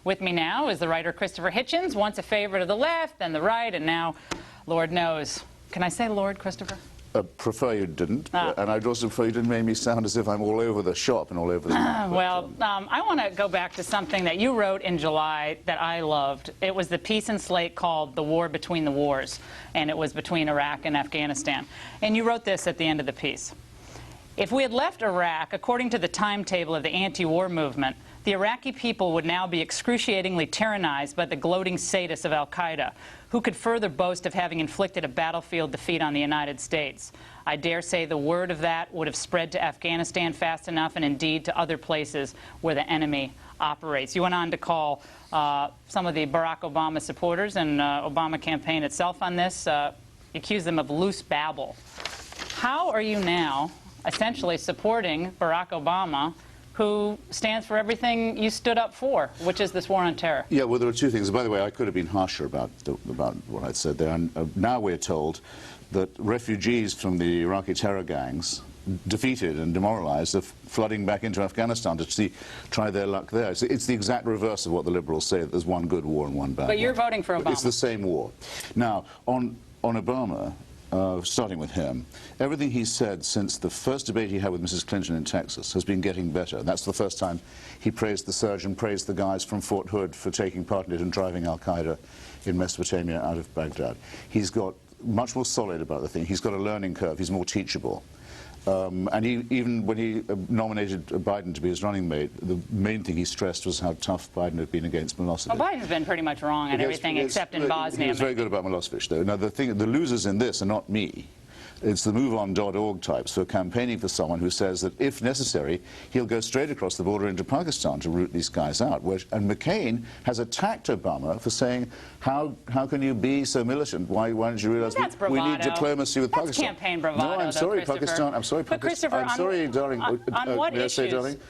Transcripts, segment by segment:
With me now is the writer Christopher Hitchens, once a favorite of the left, then the right, and now, Lord knows. Can I say Lord, Christopher? Prefer you didn't, and I'd also prefer you didn't make me sound as if I'm all over the shop and all over the map. I want to go back to something that you wrote in July that I loved. It was the piece in Slate called The War Between the Wars, and it was between Iraq and Afghanistan. And you wrote this at the end of the piece. If we had left Iraq according to the timetable of the anti-war movement, the Iraqi people would now be excruciatingly tyrannized by the gloating sadists of al-Qaeda, who could further boast of having inflicted a battlefield defeat on the United States. I dare say the word of that would have spread to Afghanistan fast enough, and indeed to other places where the enemy operates. You went on to call some of the Barack Obama supporters and Obama campaign itself on this, accuse them of loose babble. How are you now essentially supporting Barack Obama, who stands for everything you stood up for, which is this war on terror? Yeah, well, there are two things. By the way, I could have been harsher about what I'd said there. And now we're told that refugees from the Iraqi terror gangs, defeated and demoralized, are flooding back into Afghanistan to try their luck there. It's the exact reverse of what the liberals say, that there's one good war and one bad But you're war. voting for Obama. It's the same war. Now, on Obama, starting with him, everything he's said since the first debate he had with Mrs. Clinton in Texas has been getting better. That's the first time he praised the surgeon, praised the guys from Fort Hood for taking part in it and driving al-Qaeda in Mesopotamia out of Baghdad. He's got much more solid about the thing. He's got a learning curve. He's more teachable. And even when he nominated Biden to be his running mate, the main thing he stressed was how tough Biden had been against Milosevic. Well, Biden's been pretty much wrong on everything except in Bosnia. He was very good about Milosevic, though. Now, the losers in this are not me. It's the MoveOn.org types who are campaigning for someone who says that, if necessary, he'll go straight across the border into Pakistan to root these guys out. And McCain has attacked Obama for saying, how can you be so militant? Why don't you realize we need diplomacy with Pakistan? That's campaign bravado, No, I'm sorry, Pakistan. I'm sorry, but Christopher, I'm sorry, darling. On what may I say, issues? darling?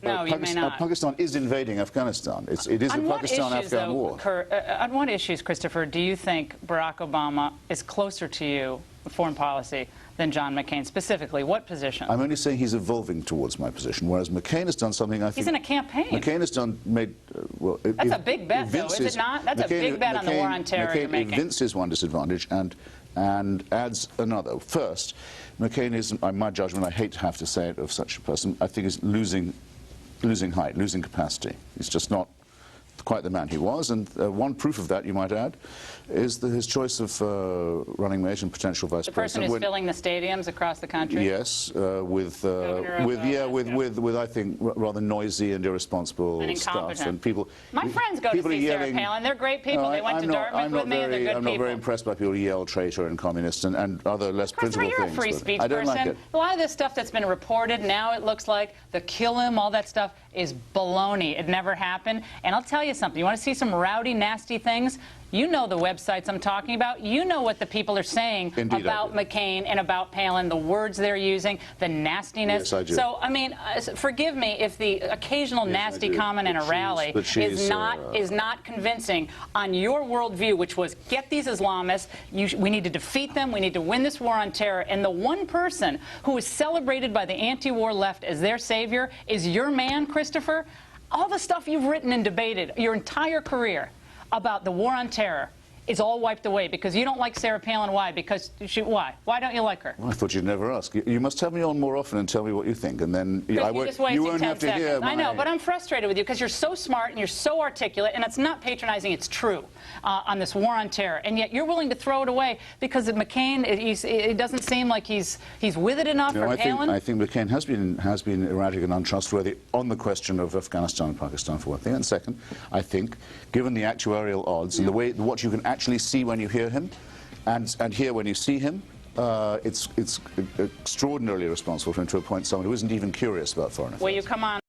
No, you may not. Pakistan is inving Afghanistan. It is a Pakistan-Afghan war. On what issues, Christopher, do you think Barack Obama is closer to you, foreign policy, than John McCain? Specifically, what position? I'm only saying he's evolving towards my position, whereas McCain has done something I think... He's in a campaign. McCain has made... well, that's a big bet, though, is it not? That's a big bet on the war on terror you're making. McCain evinces one disadvantage and adds another. First, McCain is, in my judgment, I hate to have to say it of such a person, I think is losing height, losing capacity. He's just not quite the man he was, and one proof of that, you might add, is his choice of running mate and potential vice president. The person who's filling the stadiums across the country? Yes, with I think rather noisy and irresponsible and stuff, and people. My friends go to see Sarah Palin. They're great people. They went to Dartmouth with me, and they're good people. I'm not very impressed by people who yell traitor and communist and other less principled things. You're a free speech I don't person. like it. A lot of this stuff that's been reported now, it looks like the kill him, all that stuff is baloney. It never happened. And I'll tell you something. You want to see some rowdy, nasty things? You know the websites I'm talking about. You know what the people are saying about McCain and about Palin, the words they're using, the nastiness. Yes, I do. So, I mean, forgive me if the occasional nasty comment in a rally is not convincing on your worldview, which was get these Islamists, we need to defeat them, we need to win this war on terror. And the one person who is celebrated by the anti-war left as their savior is your man, Christopher. All the stuff you've written and debated your entire career about the war on terror is all wiped away because you don't like Sarah Palin. Why? Because why? Why don't you like her? Well, I thought you'd never ask. You must have me on more often and tell me what you think, and then you won't have to hear I know, but I'm frustrated with you because you're so smart and you're so articulate, and it's not patronizing, it's true, on this war on terror, and yet you're willing to throw it away because of McCain. It doesn't seem like he's with it enough for Palin. I think McCain has been erratic and untrustworthy on the question of Afghanistan and Pakistan, for one thing, and second, I think, given the actuarial odds and the way what you can actually see when you hear him and hear when you see him, it's extraordinarily responsible for him to appoint someone who isn't even curious about foreign affairs. Will you come on?